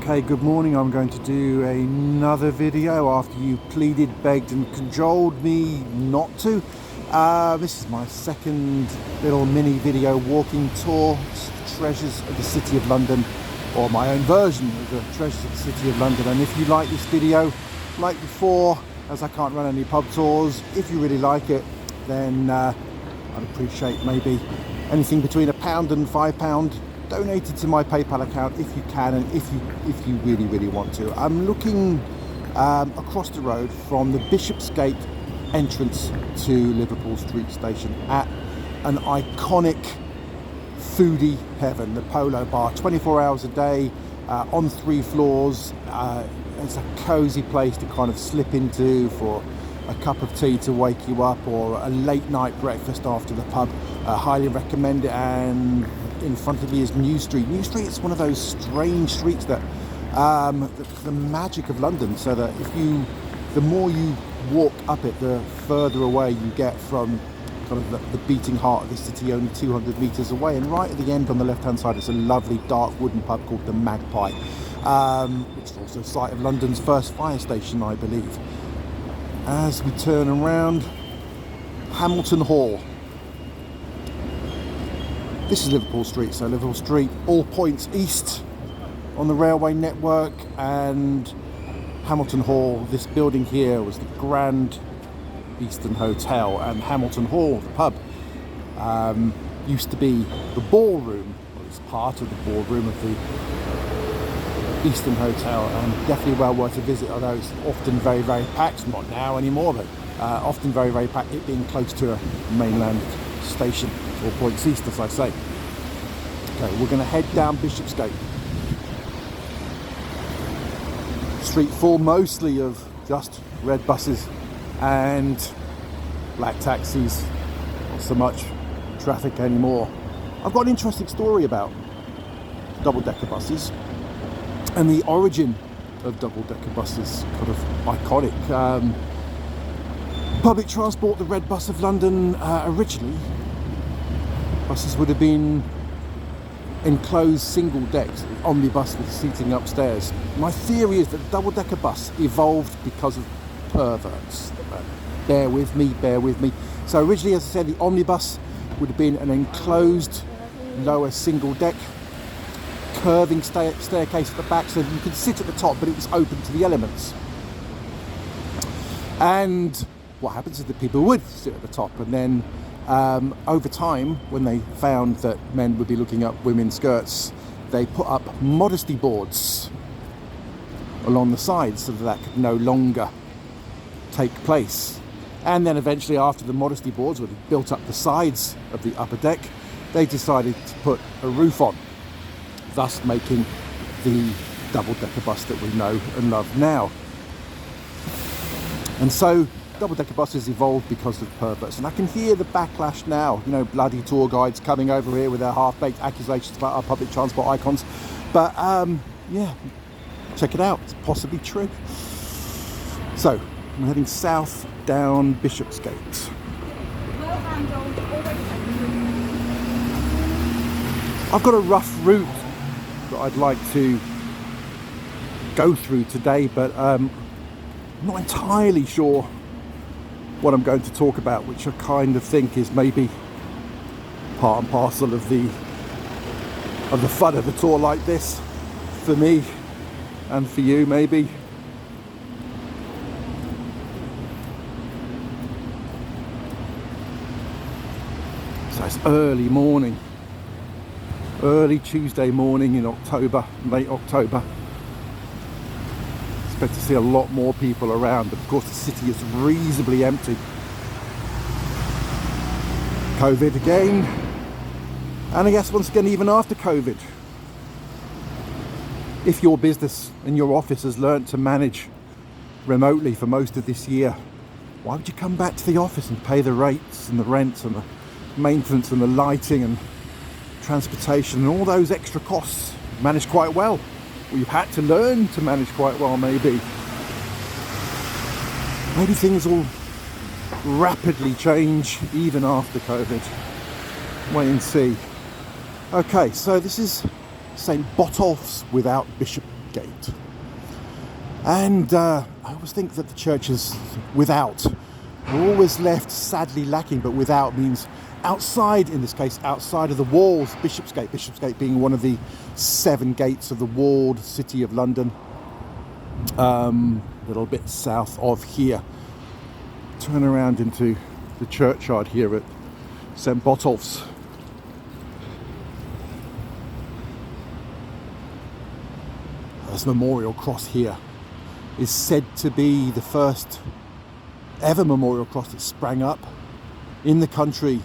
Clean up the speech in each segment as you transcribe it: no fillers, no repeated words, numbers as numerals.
Okay, good morning. I'm going to do another video after you pleaded, begged and cajoled me not to. This is my second little mini video walking tour, Treasures of the City of London, or my own version of the Treasures of the City of London. And if you like this video, like before, as I can't run any pub tours, if you really like it, then I'd appreciate maybe anything between £1 and £5 donated to my PayPal account if you can, and if you really want to. I'm looking across the road from the Bishopsgate entrance to Liverpool Street station at an iconic foodie heaven, the Polo Bar, 24 hours a day, on 3 floors. It's a cozy place to kind of slip into for a cup of tea to wake you up, or a late night breakfast after the pub. Highly recommend it. And in front of me is New Street. New Street is one of those strange streets that the magic of London, so that the more you walk up it, the further away you get from kind of the beating heart of the city, only 200 metres away. And right at the end on the left hand side is a lovely dark wooden pub called the Magpie, which is also the site of London's first fire station, I believe. As we turn around, Hamilton Hall. This is Liverpool Street, so Liverpool Street, all points east on the railway network, and Hamilton Hall, this building here, was the Grand Eastern Hotel, and Hamilton Hall, the pub, used to be the ballroom, or it's part of the ballroom of the Eastern Hotel, and definitely well worth a visit, although it's often very packed. Not now anymore, but often very packed, it being close to a mainland station, all points east, as I say. Okay, we're going to head down Bishopsgate. Street full mostly of just red buses and black taxis, not so much traffic anymore. I've got an interesting story about double-decker buses and the origin of double-decker buses, kind of iconic. Public transport, the Red Bus of London, originally buses would have been enclosed single decks, omnibus with seating upstairs. My theory is that the double-decker bus evolved because of perverts. Bear with me. So originally, as I said, the omnibus would have been an enclosed lower single deck, curving staircase at the back, so you could sit at the top, but it was open to the elements. And what happens is that people would sit at the top, and then over time, when they found that men would be looking up women's skirts, they put up modesty boards along the sides so that could no longer take place. And then eventually, after the modesty boards were built up the sides of the upper deck, they decided to put a roof on, thus making the double-decker bus that we know and love now. And so double-decker buses evolved because of perverts, and I can hear the backlash now. You know, bloody tour guides coming over here with their half-baked accusations about our public transport icons. But yeah, check it out, it's possibly true. So I'm heading south down Bishopsgate. I've got a rough route that I'd like to go through today, but I'm not entirely sure what I'm going to talk about, which I kind of think is maybe part and parcel of the fun of a tour like this, for me and for you maybe. So it's early morning, early Tuesday morning in October, late October. Expect to see a lot more people around, but of course the city is reasonably empty. COVID again, and I guess once again, even after COVID, if your business and your office has learnt to manage remotely for most of this year, why would you come back to the office and pay the rates and the rents and the maintenance and the lighting and transportation and all those extra costs? Managed quite well. Well, you've had to learn to manage quite well, maybe. Maybe things will rapidly change even after COVID. Wait and see. Okay, so this is St. Botolph's without Bishop gate. And I always think that the churches without are always left sadly lacking, but without means outside, in this case, outside of the walls. Bishopsgate being one of the 7 gates of the walled city of London, a little bit south of here. Turn around into the churchyard here at St. Botolph's. This memorial cross here is said to be the first ever memorial cross that sprang up in the country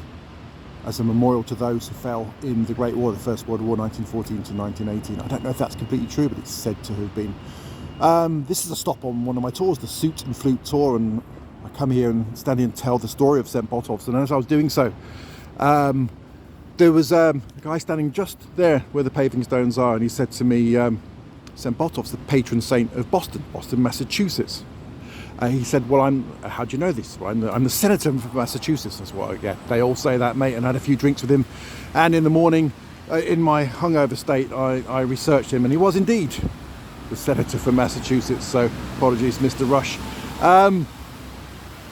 as a memorial to those who fell in the Great War, the First World War, 1914 to 1918. I don't know if that's completely true, but it's said to have been. This is a stop on one of my tours, the Suit and Flute tour, and I come here and stand here and tell the story of St. Botolph's. And as I was doing so, there was a guy standing just there where the paving stones are, and he said to me, St. Botolph's, the patron saint of Boston, Massachusetts. He said, well, how do you know this? Well, I'm the senator from Massachusetts. That's what, yeah, they all say that, mate. And I had a few drinks with him. And in the morning, in my hungover state, I researched him, and he was indeed the senator from Massachusetts. So apologies, Mr. Rush.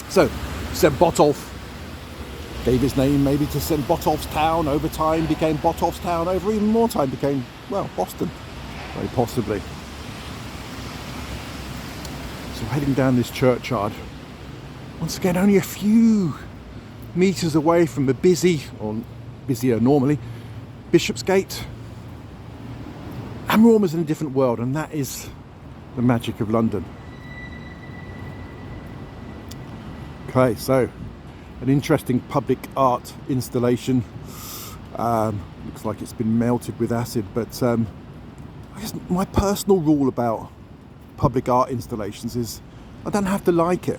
So St. Botolph gave his name maybe to St. Botolph's Town. Over time became Botolph's Town. Over even more time became, well, Boston, very possibly. So heading down this churchyard, once again only a few metres away from the busy, or busier normally, Bishopsgate. And we're almost in a different world, and that is the magic of London. Okay, so an interesting public art installation. Looks like it's been melted with acid, but I guess my personal rule about public art installations is I don't have to like it.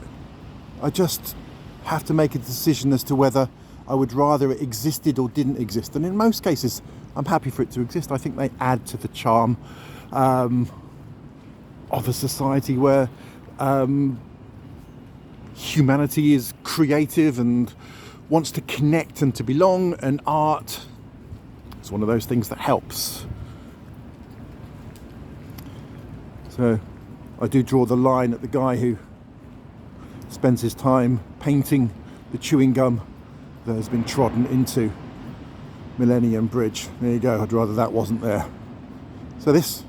I just have to make a decision as to whether I would rather it existed or didn't exist. And in most cases, I'm happy for it to exist. I think they add to the charm of a society where humanity is creative and wants to connect and to belong, and art is one of those things that helps. So I do draw the line at the guy who spends his time painting the chewing gum that has been trodden into Millennium Bridge. There you go, I'd rather that wasn't there. So this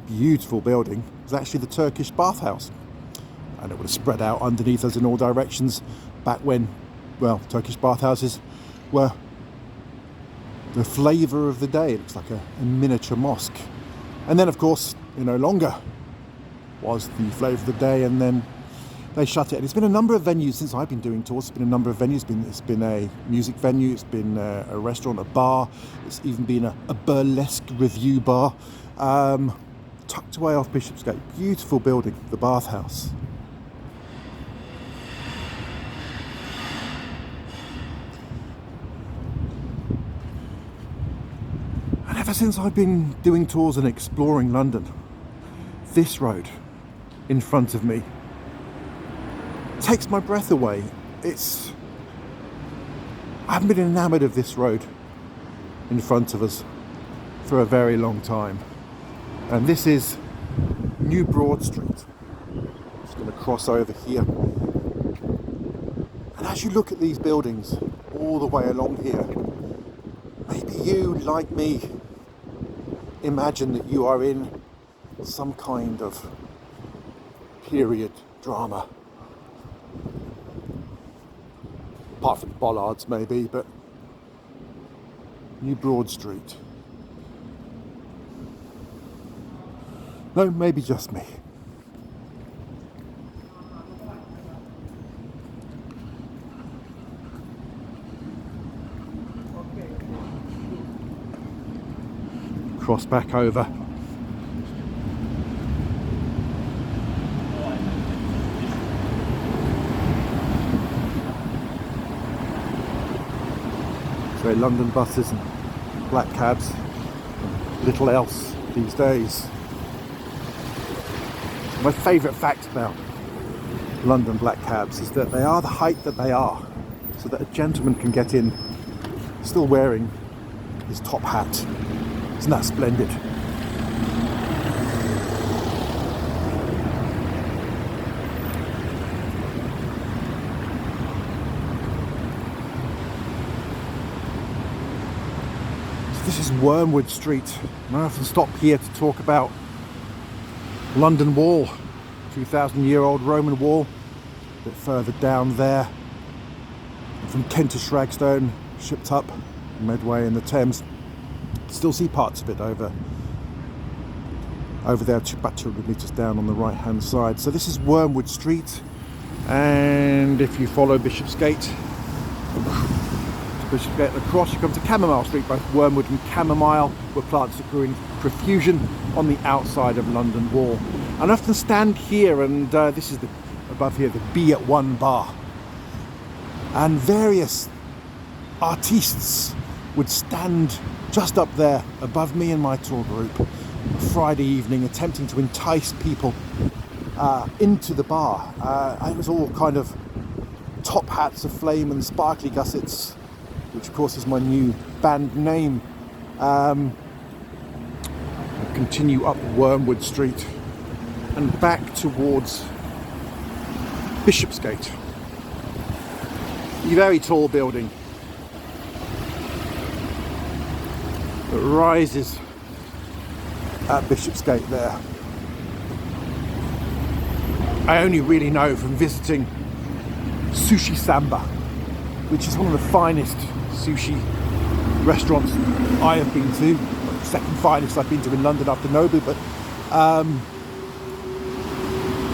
beautiful building is actually the Turkish bathhouse, and it would have spread out underneath us in all directions back when, well, Turkish bathhouses were the flavour of the day. It looks like a miniature mosque. And then, of course, no longer was the flavour of the day, and then they shut it. And it's been a number of venues since I've been doing tours. It's been a number of venues. It's been a music venue, it's been a restaurant, a bar, it's even been a burlesque review bar, tucked away off Bishopsgate. Beautiful building, the bathhouse. And ever since I've been doing tours and exploring London, this road in front of me takes my breath away. I haven't been enamoured of this road in front of us for a very long time. And this is New Broad Street. Just going to cross over here. And as you look at these buildings all the way along here, maybe you, like me, imagine that you are in some kind of period drama. Apart from bollards maybe, but New Broad Street. No, maybe just me. Cross back over. So London buses and black cabs, little else these days. My favourite fact about London black cabs is that they are the height that they are, so that a gentleman can get in still wearing his top hat. Isn't that splendid? This is Wormwood Street. I often stop here to talk about London Wall, 2,000-year-old Roman wall. A bit further down there, from Kentish ragstone, shipped up Medway in the Thames. Still see parts of it over there, about 200 metres down on the right hand side. So this is Wormwood Street, and if you follow Bishopsgate across, you come to Chamomile Street. Both Wormwood and Chamomile were plants that grew in profusion on the outside of London Wall. And I often stand here, and this is above here, the B at 1 bar, and various artistes would stand just up there above me and my tour group Friday evening, attempting to entice people into the bar. It was all kind of top hats aflame and sparkly gussets, which of course is my new band name. I'll continue up Wormwood Street and back towards Bishopsgate. A very tall building that rises at Bishopsgate there. I only really know from visiting Sushi Samba, which is one of the finest sushi restaurants I have been to. The second finest I've been to in London after Nobu, but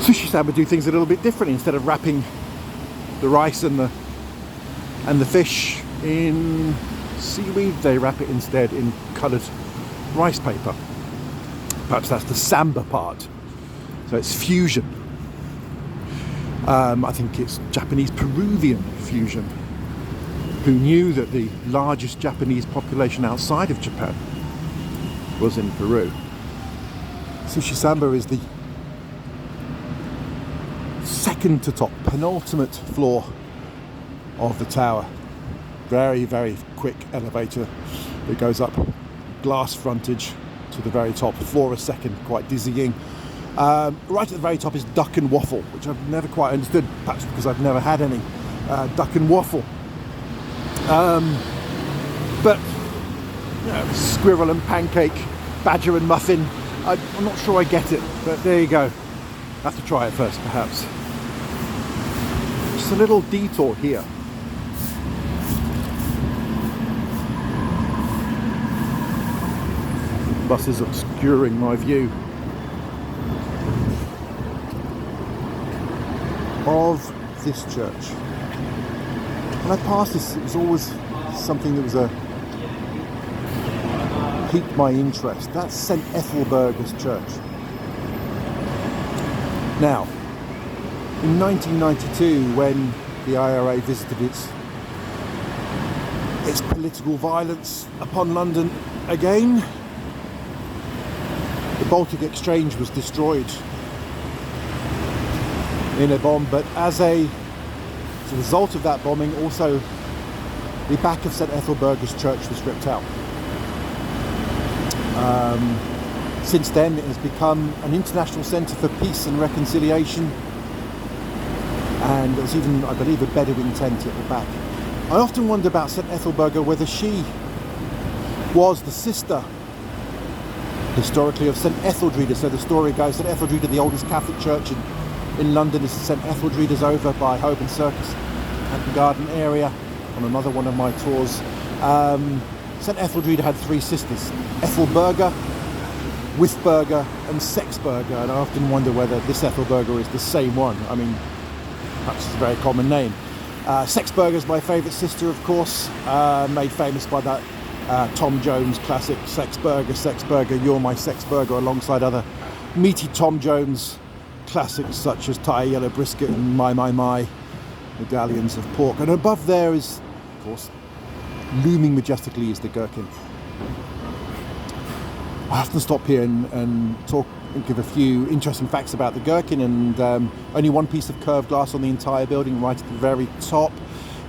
Sushi Samba do things a little bit different. Instead of wrapping the rice and the fish in seaweed, they wrap it instead in coloured rice paper. Perhaps that's the Samba part. So it's fusion. I think it's Japanese-Peruvian fusion. Who knew that the largest Japanese population outside of Japan was in Peru? Sushi Samba is the second to top, penultimate floor of the tower. Very, very quick elevator that goes up, glass frontage to the very top, floor a second, quite dizzying. Right at the very top is duck and waffle, which I've never quite understood, perhaps because I've never had any duck and waffle. But you know, squirrel and pancake, badger and muffin, I'm not sure I get it, but there you go. Have to try it first, perhaps. Just a little detour here. Buses obscuring my view of this church. When I passed this, it was always something that was piqued my interest. That's St Ethelburga's church. Now, in 1992, when the IRA visited its political violence upon London again, the Baltic Exchange was destroyed in a bomb, but as a result of that bombing, also the back of St Ethelburga's church was ripped out. Since then, it has become an international centre for peace and reconciliation, and there's even, I believe, a Bedouin tent at the back. I often wonder about St Ethelburga, whether she was the sister, historically, of St Etheldreda. So the story goes, St Etheldreda, the oldest Catholic church in London, is St Etheldreda's over by Holborn Circus and the Garden area on another one of my tours. St Etheldreda had three sisters, Ethelburga, Withburga and Sexburga, and I often wonder whether this Ethelburga is the same one. I mean, perhaps it's a very common name. Sexburga is my favourite sister, of course, made famous by that Tom Jones classic, Sexburga, You're My Sexburga, alongside other meaty Tom Jones classics such as Thai Yellow Brisket and My, medallions of pork. And above there is, of course, looming majestically is the gherkin. I often stop here and talk and give a few interesting facts about the gherkin, and only one piece of curved glass on the entire building, right at the very top.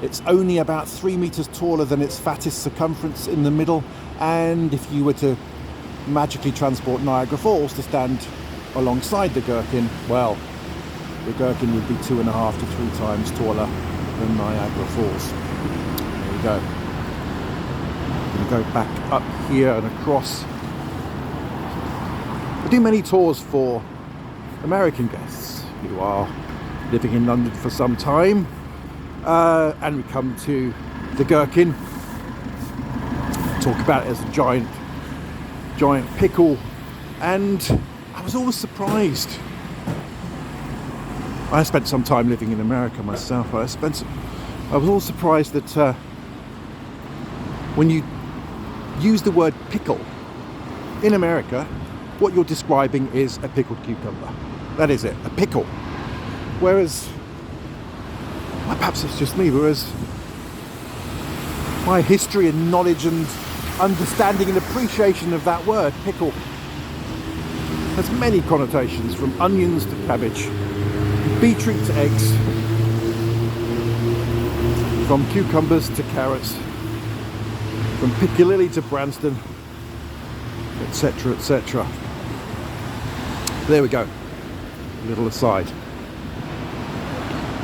It's only about 3 meters taller than its fattest circumference in the middle, and if you were to magically transport Niagara Falls to stand alongside the gherkin, well, the gherkin would be 2.5 to 3 times taller than Niagara Falls. There you go. and go back up here and across. I do many tours for American guests who are living in London for some time, and we come to the Gherkin, talk about it as a giant pickle, and I was always surprised. I spent some time living in America myself. I was always surprised that when you use the word pickle in America, what you're describing is a pickled cucumber. That is it, a pickle. Whereas, well, perhaps it's just me, whereas my history and knowledge and understanding and appreciation of that word, pickle, has many connotations, from onions to cabbage, beetroot to eggs, from cucumbers to carrots, from Piccadilly to Branston, etc, etc. There we go, a little aside.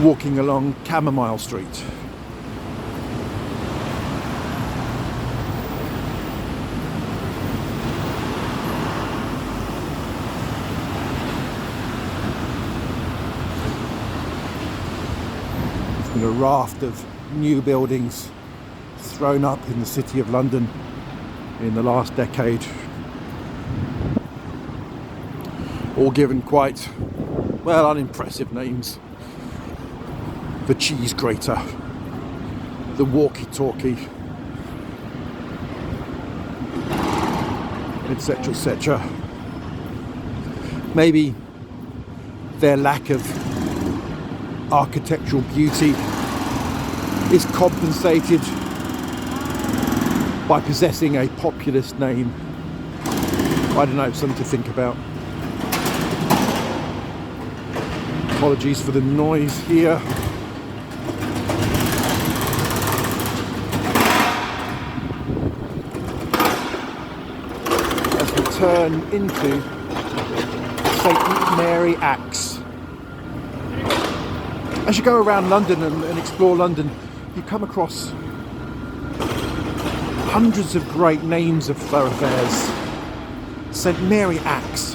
Walking along Chamomile Street. There's been a raft of new buildings thrown up in the City of London in the last decade, all given quite, well, unimpressive names. The cheese grater, the walkie-talkie, etc, etc. Maybe their lack of architectural beauty is compensated by possessing a populist name. I don't know, something to think about. Apologies for the noise here. As we turn into St Mary Axe. As you go around London and explore London, you come across hundreds of great names of thoroughfares. St Mary Axe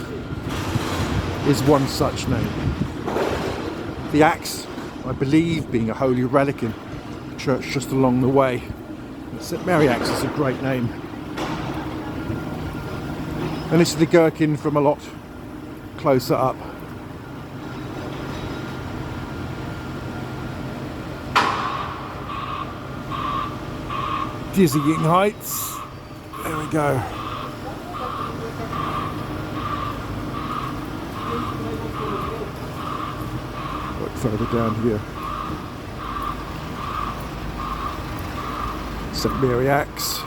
is one such name. The axe, I believe, being a holy relic in the church just along the way. St Mary Axe is a great name. And this is the Gherkin from a lot closer up. Dizzying heights. There we go. Look further down here. St Mary Axe.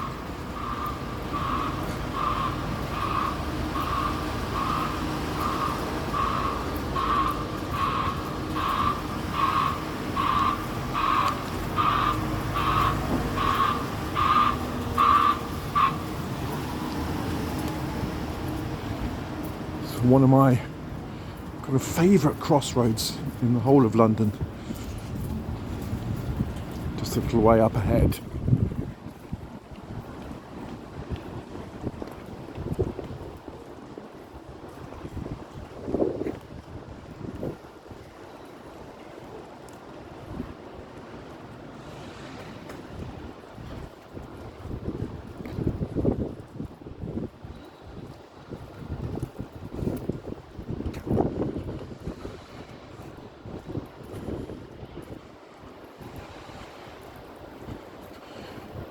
One of my kind of favourite crossroads in the whole of London. Just a little way up ahead.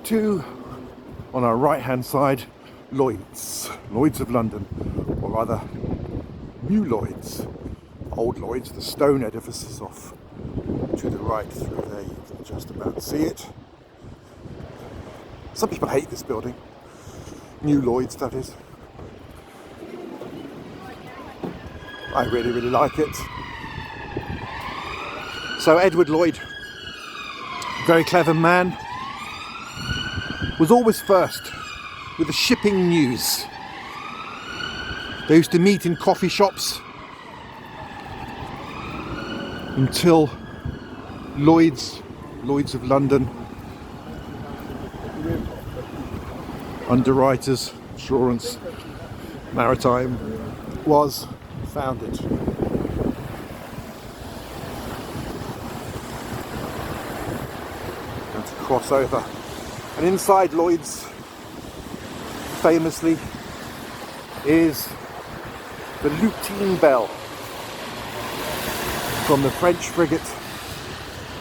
Two on our right hand side, Lloyd's of London, or rather New Lloyd's. Old Lloyd's, the stone edifice is off to the right through there. You can just about see it. Some people hate this building. New Lloyd's, that is. I really, really like it. So Edward Lloyd, very clever man, was always first with the shipping news. They used to meet in coffee shops until Lloyd's of London Underwriters Insurance Maritime was founded. Going to cross over. And inside Lloyd's, famously, is the Lutine bell from the French frigate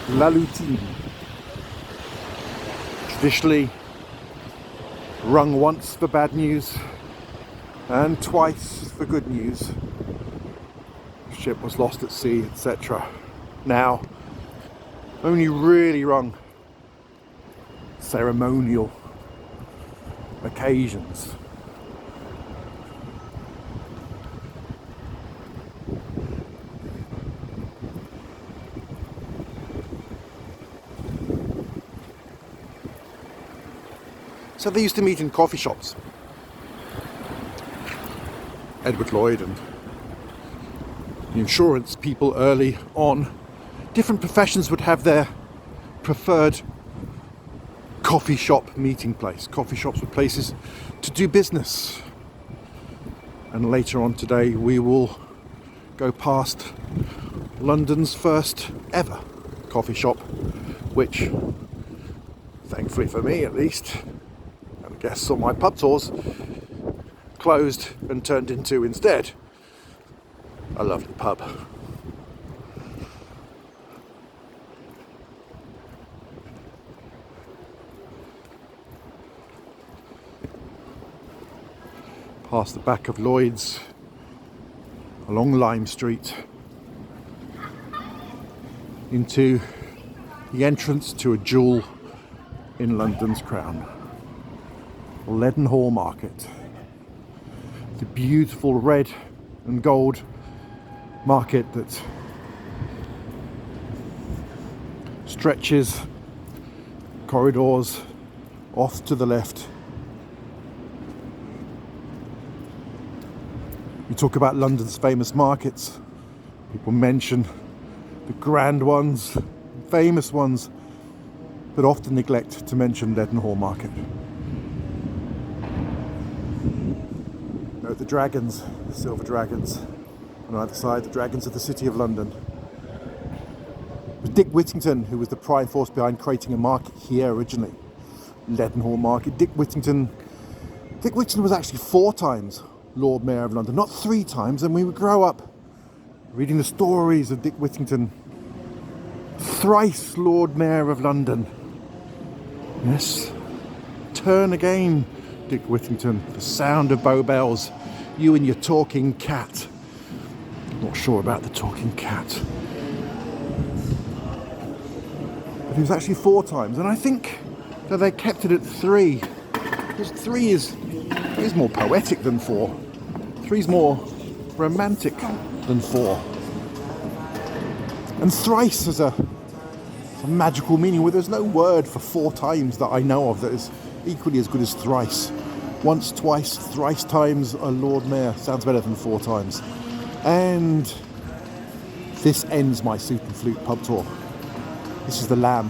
La Lutine. Traditionally rung once for bad news and twice for good news. The ship was lost at sea, etc. Now, only really rung ceremonial occasions. So they used to meet in coffee shops. Edward Lloyd and the insurance people early on, different professions would have their preferred coffee shop meeting place. Coffee shops were places to do business. And later on today we will go past London's first ever coffee shop, which, thankfully for me at least, and I guess on my pub tours, closed and turned into instead a lovely pub. Past the back of Lloyd's, along Lime Street, into the entrance to a jewel in London's crown, Leadenhall Market. The beautiful red and gold market that stretches corridors off to the left. We talk about London's famous markets. People mention the grand ones, famous ones, but often neglect to mention Leadenhall Market. Note the dragons, the silver dragons. On either side, the dragons of the City of London. It was Dick Whittington who was the prime force behind creating a market here originally. Leadenhall Market. Dick Whittington was actually 4 times Lord Mayor of London, not 3 times, and we would grow up reading the stories of Dick Whittington, thrice Lord Mayor of London. Yes, turn again, Dick Whittington, the sound of Bow Bells, you and your talking cat. Not sure about the talking cat. But it was actually 4 times, and I think that they kept it at 3, because 3 is more poetic than 4. 3's more romantic than 4. And thrice has a magical meaning where there's no word for 4 times that I know of that is equally as good as thrice. Once, twice, thrice times a Lord Mayor sounds better than 4 times. And this ends my suit and flute pub tour. This is the Lamb.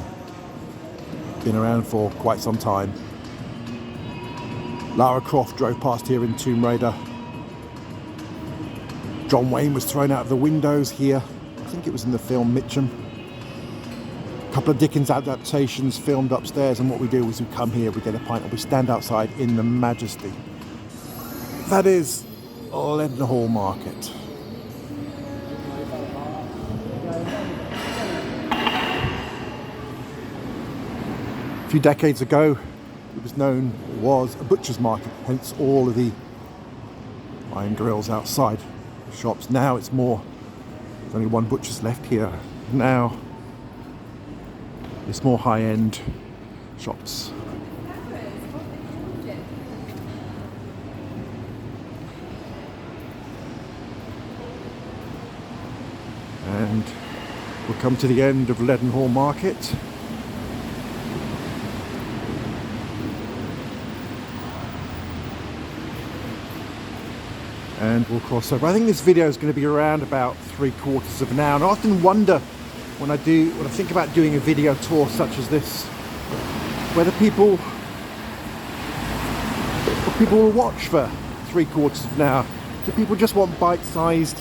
Been around for quite some time. Lara Croft drove past here in Tomb Raider. John Wayne was thrown out of the windows here. I think it was in the film Mitcham. A couple of Dickens adaptations filmed upstairs, and what we do is we come here, we get a pint, and we stand outside in the majesty. That is Leadenhall Market. A few decades ago, it was a butcher's market, hence all of the iron grills outside shops. Now it's more, there's only one butcher's left here. Now it's more high-end shops. And we'll come to the end of Leadenhall Market. And we'll cross over. I think this video is going to be around about 3/4 of an hour. And I often wonder when I think about doing a video tour such as this, whether people people will watch for 3/4 of an hour. So people just want bite-sized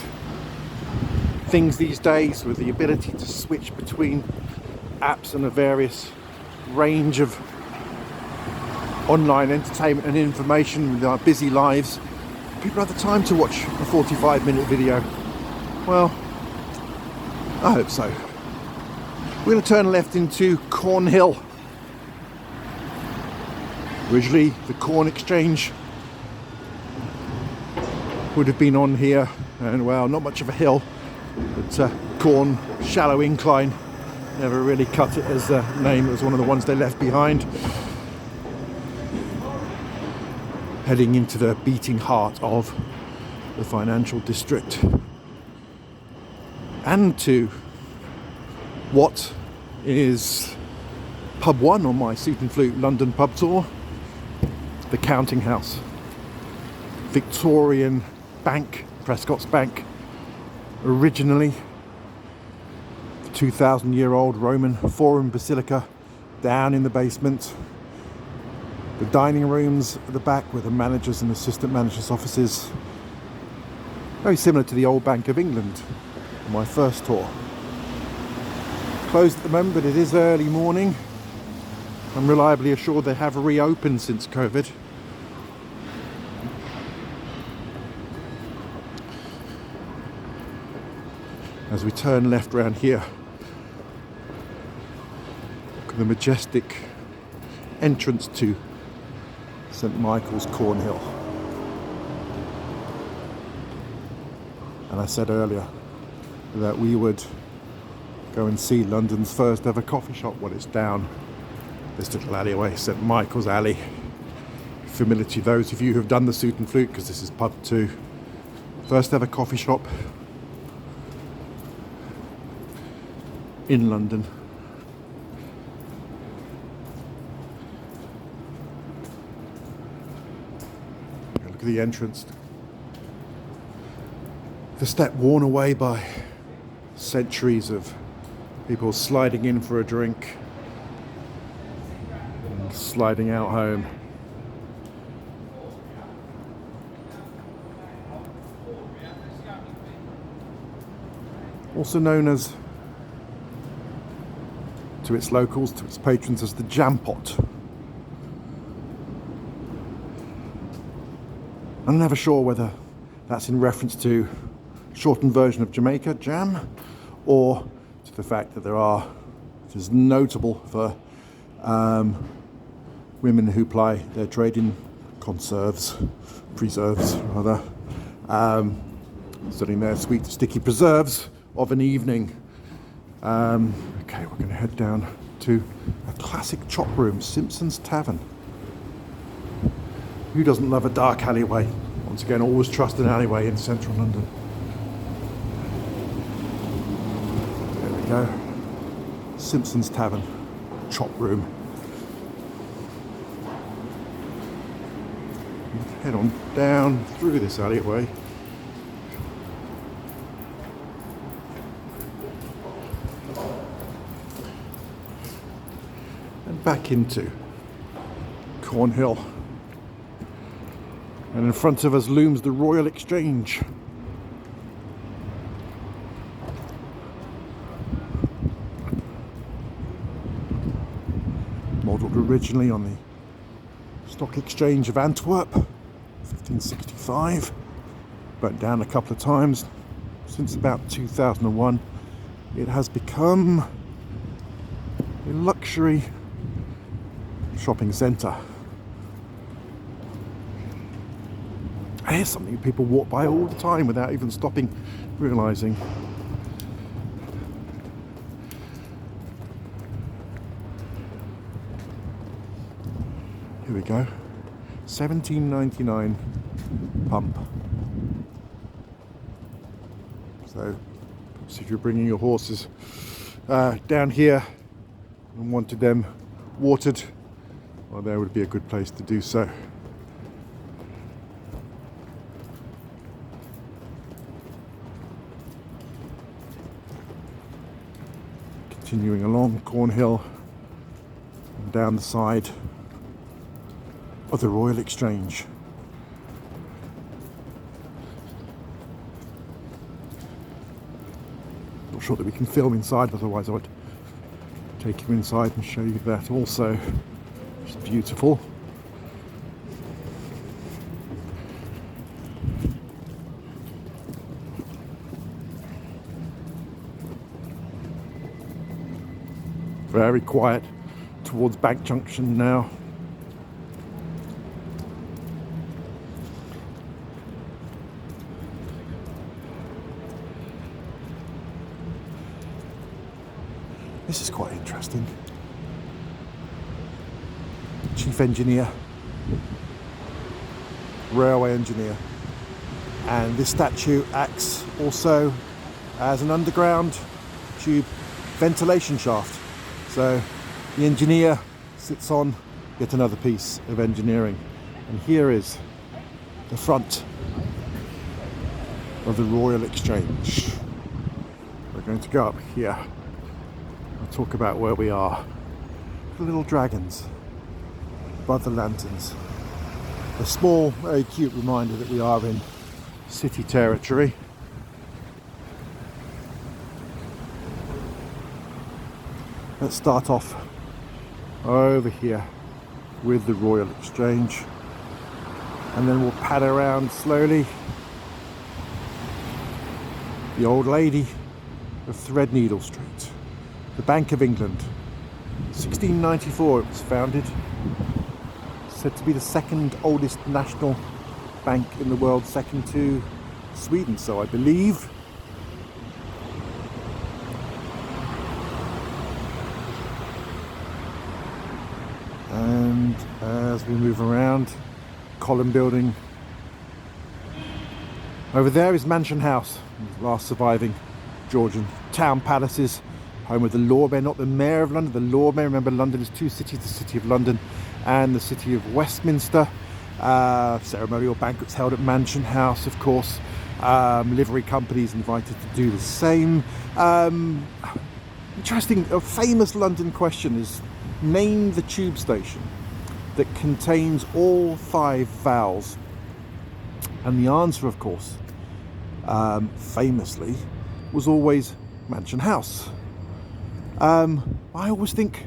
things these days with the ability to switch between apps and a various range of online entertainment and information with our busy lives. People have the time to watch a 45-minute video. Well, I hope so. We're going to turn left into Cornhill. Originally, the Corn Exchange would have been on here, and well, not much of a hill, but Corn, shallow incline. Never really cut it as a name. It was one of the ones they left behind. Heading into the beating heart of the financial district. And to what is pub 1 on my Suit and Flute London pub tour, the Counting House. Victorian bank, Prescott's Bank, originally 2,000-year-old Roman Forum Basilica down in the basement. The dining rooms at the back were the managers' and assistant managers' offices. Very similar to the old Bank of England on my first tour. Closed at the moment, but it is early morning. I'm reliably assured they have reopened since COVID. As we turn left round here, look at the majestic entrance to St Michael's Cornhill. And I said earlier that we would go and see London's first ever coffee shop. Well, it's down this little alleyway, St Michael's Alley. Familiar to those of you who have done the Suit and Flute, because this is pub 2. First ever coffee shop in London. Look at the entrance. The step worn away by centuries of people sliding in for a drink and sliding out home. Also known as, to its locals, to its patrons, as the Jam Pot. I'm never sure whether that's in reference to shortened version of Jamaica, jam, or to the fact that there are, which is notable for women who ply their trade in preserves rather, studying their sweet sticky preserves of an evening. Okay, we're going to head down to a classic chop room, Simpson's Tavern. Who doesn't love a dark alleyway? Once again, always trust an alleyway in central London. There we go. Simpson's Tavern, chop room. Head on down through this alleyway. And back into Cornhill. And in front of us looms the Royal Exchange. Modelled originally on the Stock Exchange of Antwerp, 1565. Burnt down a couple of times. Since about 2001, it has become a luxury shopping centre. And here's something people walk by all the time without even stopping, realising. Here we go. 1799 pump. So, perhaps if you're bringing your horses down here and wanted them watered, well, there would be a good place to do so. Continuing along Cornhill and down the side of the Royal Exchange. Not sure that we can film inside, otherwise I would take you inside and show you that also. It's beautiful. Very quiet towards Bank Junction now. This is quite interesting. Chief engineer, railway engineer, and this statue acts also as an underground tube ventilation shaft. So the engineer sits on yet another piece of engineering. And here is the front of the Royal Exchange. We're going to go up here. I'll talk about where we are. The little dragons above the lanterns. A small, very cute reminder that we are in city territory. Let's start off over here with the Royal Exchange, and then we'll pad around slowly. The Old Lady of Threadneedle Street, the Bank of England. 1694 it was founded. Said to be the second oldest national bank in the world, second to Sweden, so I believe. And as we move around, column building. Over there is Mansion House, last surviving Georgian town palaces, home of the Lord Mayor, not the Mayor of London, the Lord Mayor. Remember, London is two cities, the City of London and the City of Westminster. Ceremonial banquets held at Mansion House, of course. Livery companies invited to do the same. Interesting, a famous London question is, name the tube station that contains all 5 vowels. And the answer, of course, famously, was always Mansion House. I always think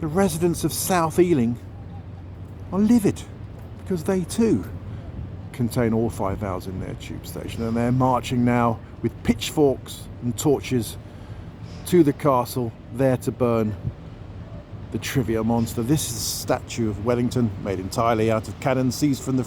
the residents of South Ealing are livid because they too contain all 5 vowels in their tube station, and they're marching now with pitchforks and torches to the castle, there to burn the trivia monster. This is a statue of Wellington made entirely out of cannon seized from the